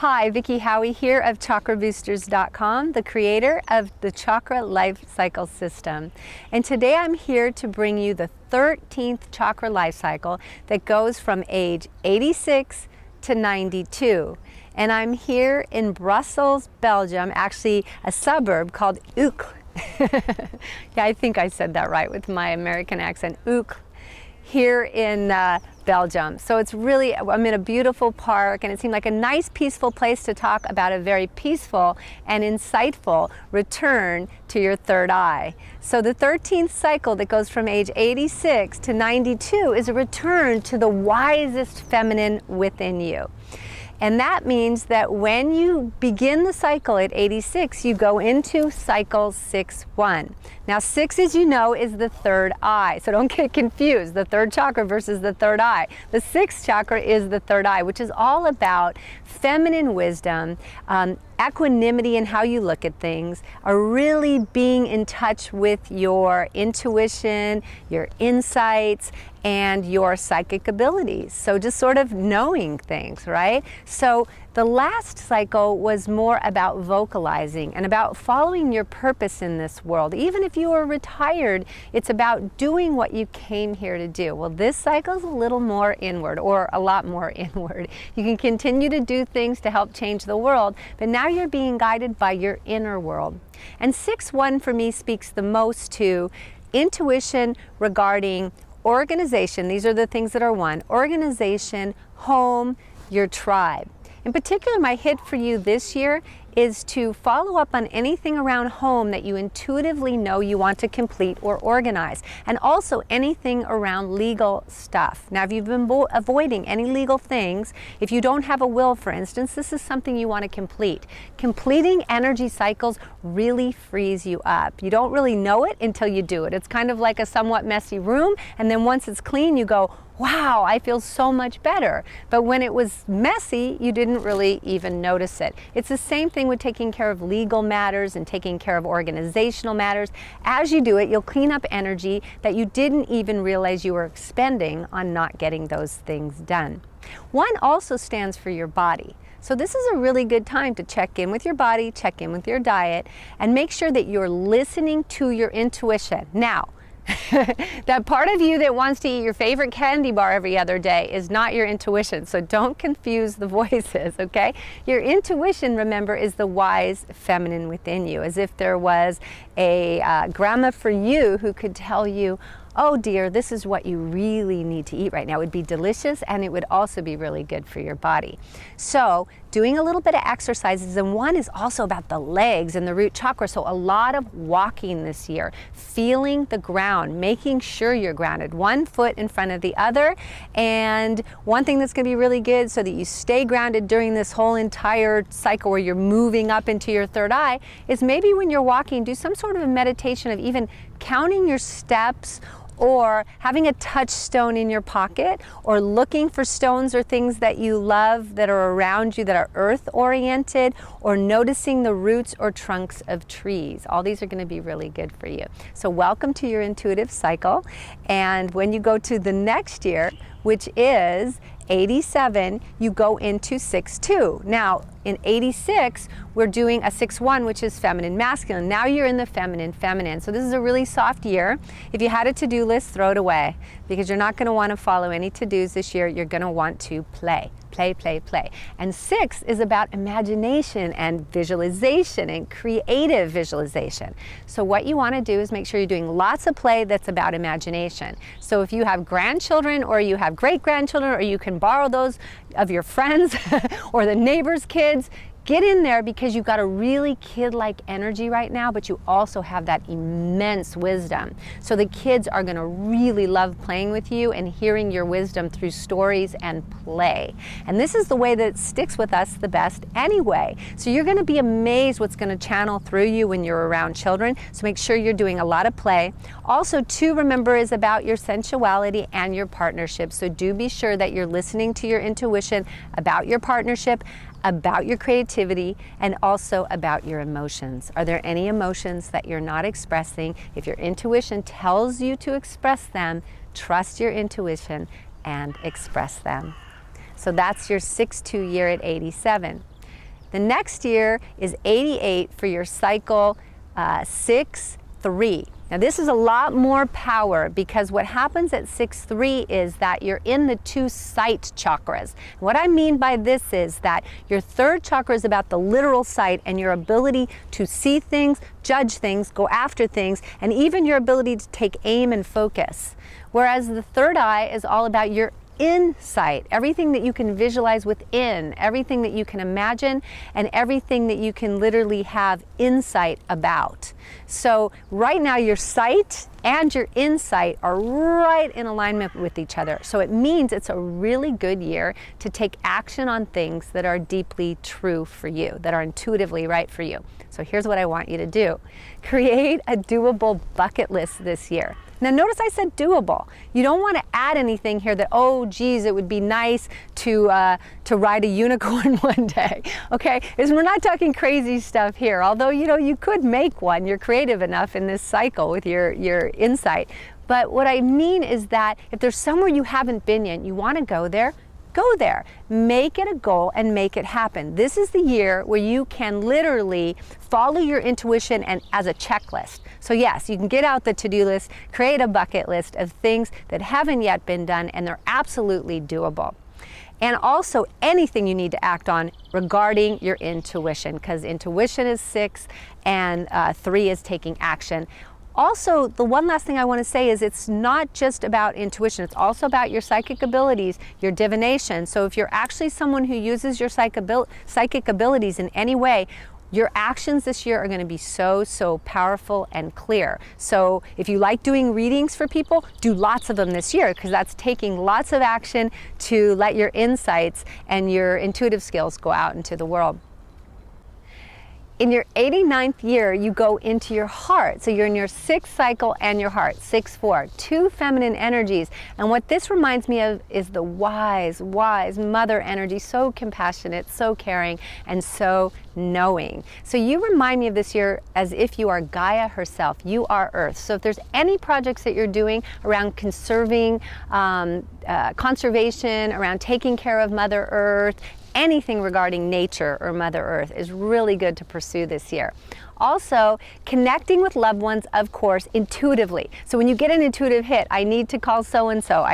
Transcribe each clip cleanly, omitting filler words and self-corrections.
Hi, Vicki here of ChakraBoosters.com, the creator of the Chakra Life Cycle System. And today I'm here to bring you the 13th chakra life cycle that goes from age 86 to 92. And I'm here in Brussels, Belgium, actually a suburb called Uccle. Yeah, I think I said that right with my American accent, Uccle, here in Belgium. So it's really, I'm in a beautiful park, and it seemed like a nice peaceful place to talk about a very peaceful and insightful return to your third eye. So the 13th cycle that goes from age 86 to 92 is a return to the wisest feminine within you. And that means that when you begin the cycle at 86, you go into cycle 6-1. Now 6, as you know, is the third eye. So don't get confused, the third chakra versus the third eye. The 6th chakra is the third eye, which is all about feminine wisdom, equanimity in how you look at things, are really being in touch with your intuition, your insights, and your psychic abilities. So just sort of knowing things, right? So the last cycle was more about vocalizing and about following your purpose in this world. Even if you are retired, it's about doing what you came here to do. Well, this cycle is a little more inward, or a lot more inward. You can continue to do things to help change the world, but now you're being guided by your inner world. And 6-1 for me speaks the most to intuition regarding organization. These are the things that are 1. Organization, home, your tribe. In particular, my hit for you this year is to follow up on anything around home that you intuitively know you want to complete or organize, and also anything around legal stuff. Now, if you've been avoiding any legal things, if you don't have a will, for instance, this is something you want to complete. Completing energy cycles really frees you up. You don't really know it until you do it. It's kind of like a somewhat messy room, and then once it's clean, you go, wow, I feel so much better. But when it was messy, you didn't really even notice it. It's the same thing with taking care of legal matters and taking care of organizational matters. As you do it, you'll clean up energy that you didn't even realize you were expending on not getting those things done. 1 also stands for your body. So this is a really good time to check in with your body, check in with your diet, and make sure that you're listening to your intuition. Now, that part of you that wants to eat your favorite candy bar every other day is not your intuition, so don't confuse the voices, okay? Your intuition, remember, is the wise feminine within you, as if there was a grandma for you who could tell you, oh dear, this is what you really need to eat right now. It would be delicious, and it would also be really good for your body. So doing a little bit of exercises, and 1 is also about the legs and the root chakra. So a lot of walking this year, feeling the ground, making sure you're grounded, 1 foot in front of the other. And one thing that's going to be really good so that you stay grounded during this whole entire cycle where you're moving up into your third eye is maybe when you're walking, do some sort of a meditation of even counting your steps, or having a touchstone in your pocket, or looking for stones or things that you love that are around you that are earth oriented, or noticing the roots or trunks of trees. All these are going to be really good for you. So welcome to your intuitive cycle. And when you go to the next year, which is 87, you go into 6-2. Now, in 86, we're doing a 6-1, which is feminine masculine. Now you're in the feminine. So this is a really soft year. If you had a to-do list, throw it away, because you're not going to want to follow any to-dos this year. You're going to want to play. And 6 is about imagination and visualization and creative visualization. So what you want to do is make sure you're doing lots of play that's about imagination. So if you have grandchildren, or you have great-grandchildren, or you can borrow those of your friends or the neighbor's kids, get in there, because you've got a really kid-like energy right now, but you also have that immense wisdom. So the kids are going to really love playing with you and hearing your wisdom through stories and play. And this is the way that sticks with us the best anyway. So you're going to be amazed what's going to channel through you when you're around children. So make sure you're doing a lot of play. Also, 2, remember, is about your sensuality and your partnership. So do be sure that you're listening to your intuition about your partnership, about your creativity, and also about your emotions. Are there any emotions that you're not expressing? If your intuition tells you to express them, trust your intuition and express them. So that's your 6-2 year at 87. The next year is 88 for your cycle 6-3. Now this is a lot more power, because what happens at 6-3 is that you're in the 2 sight chakras. What I mean by this is that your 3rd chakra is about the literal sight and your ability to see things, judge things, go after things, and even your ability to take aim and focus. Whereas the 3rd eye is all about your insight, everything that you can visualize within, everything that you can imagine, and everything that you can literally have insight about. So right now your sight and your insight are right in alignment with each other. So it means it's a really good year to take action on things that are deeply true for you, that are intuitively right for you. So here's what I want you to do. Create a doable bucket list this year. Now notice I said doable. You don't want to add anything here that, oh geez, it would be nice to ride a unicorn one day, okay? Because we're not talking crazy stuff here, although you could make one. You're creative enough in this cycle with your insight. But what I mean is that if there's somewhere you haven't been yet, you want to go there, go there. Make it a goal and make it happen. This is the year where you can literally follow your intuition and as a checklist. So yes, you can get out the to-do list, create a bucket list of things that haven't yet been done, and they're absolutely doable. And also anything you need to act on regarding your intuition, because intuition is 6 and 3 is taking action. Also, the one last thing I want to say is it's not just about intuition, it's also about your psychic abilities, your divination. So if you're actually someone who uses your psychic abilities in any way, your actions this year are going to be so powerful and clear. So if you like doing readings for people, do lots of them this year, because that's taking lots of action to let your insights and your intuitive skills go out into the world. In your 89th year, you go into your heart. So you're in your 6th cycle and your heart, 6-4, 2 feminine energies. And what this reminds me of is the wise mother energy, so compassionate, so caring, and so knowing. So you remind me of this year as if you are Gaia herself. You are Earth. So if there's any projects that you're doing around conserving, conservation, around taking care of Mother Earth, anything regarding nature or Mother Earth is really good to pursue this year. Also, connecting with loved ones, of course, intuitively. So when you get an intuitive hit, I need to call so-and-so,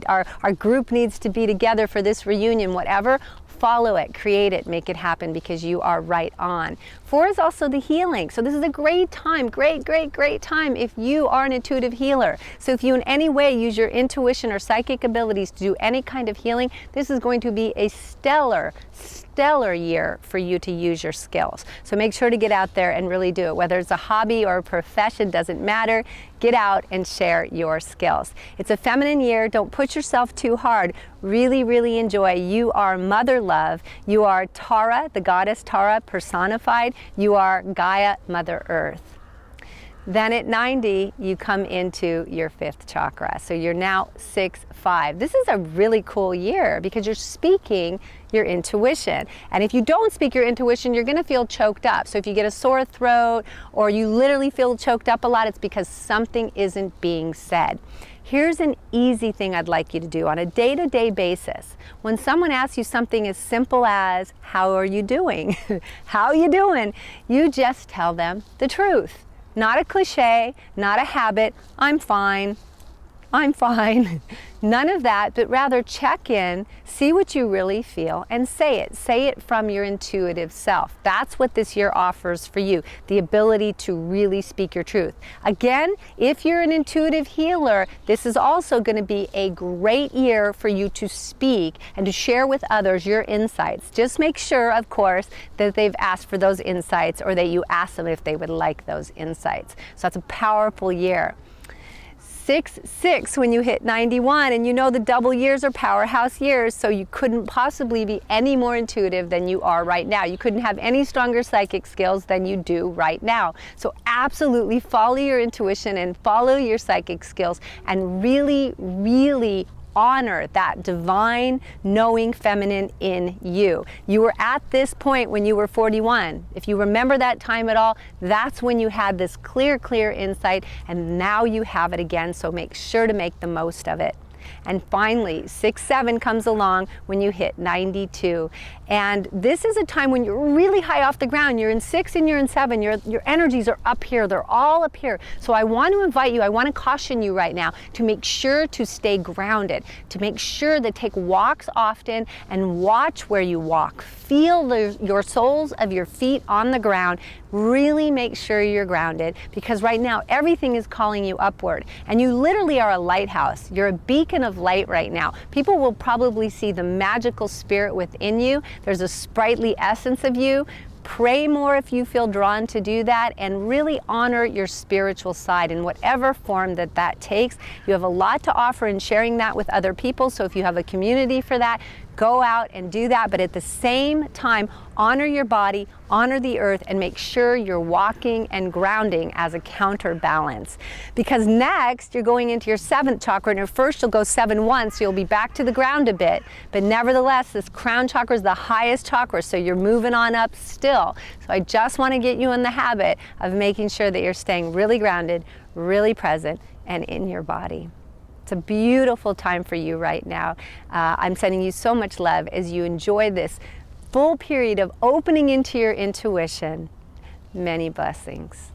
our group needs to be together for this reunion, whatever, follow it, create it, make it happen, because you are right on. 4 is also the healing. So this is a great time, great time if you are an intuitive healer. So if you in any way use your intuition or psychic abilities to do any kind of healing, this is going to be a stellar year for you to use your skills. So make sure to get out there and really do it. Whether it's a hobby or a profession, doesn't matter. Get out and share your skills. It's a feminine year. Don't push yourself too hard. Really enjoy. You are Mother Love. You are Tara, the goddess Tara personified. You are Gaia, Mother Earth. Then at 90, you come into your 5th chakra. So you're now 6-5. This is a really cool year because you're speaking your intuition. And if you don't speak your intuition, you're going to feel choked up. So if you get a sore throat or you literally feel choked up a lot, it's because something isn't being said. Here's an easy thing I'd like you to do on a day-to-day basis. When someone asks you something as simple as, how are you doing? How are you doing? You just tell them the truth. Not a cliche, not a habit, I'm fine, None of that, but rather check in, see what you really feel, and say it. Say it from your intuitive self. That's what this year offers for you, the ability to really speak your truth. Again, if you're an intuitive healer, this is also going to be a great year for you to speak and to share with others your insights. Just make sure, of course, that they've asked for those insights or that you ask them if they would like those insights. So that's a powerful year. 6-6 when you hit 91, and you know the double years are powerhouse years, so you couldn't possibly be any more intuitive than you are right now. You couldn't have any stronger psychic skills than you do right now. So absolutely follow your intuition and follow your psychic skills and really honor that divine, knowing feminine in you. You were at this point when you were 41. If you remember that time at all, that's when you had this clear insight, and now you have it again, so make sure to make the most of it. And finally, 6-7 comes along when you hit 92. And this is a time when you're really high off the ground. You're in 6 and you're in 7. Your energies are up here. They're all up here. So I want to invite you, I want to caution you right now to make sure to stay grounded, to make sure to take walks often and watch where you walk. Feel your soles of your feet on the ground. Really make sure you're grounded, because right now everything is calling you upward. And you literally are a lighthouse. You're a beacon of light right now. People will probably see the magical spirit within you. There's a sprightly essence of you. Pray more if you feel drawn to do that, and really honor your spiritual side in whatever form that takes. You have a lot to offer in sharing that with other people, so if you have a community for that, go out and do that. But at the same time, honor your body, honor the earth, and make sure you're walking and grounding as a counterbalance. Because next, you're going into your 7th chakra, and first you'll go 7 once, so you'll be back to the ground a bit. But nevertheless, this crown chakra is the highest chakra, so you're moving on up still. So I just want to get you in the habit of making sure that you're staying really grounded, really present, and in your body. It's a beautiful time for you right now. I'm sending you so much love as you enjoy this full period of opening into your intuition. Many blessings.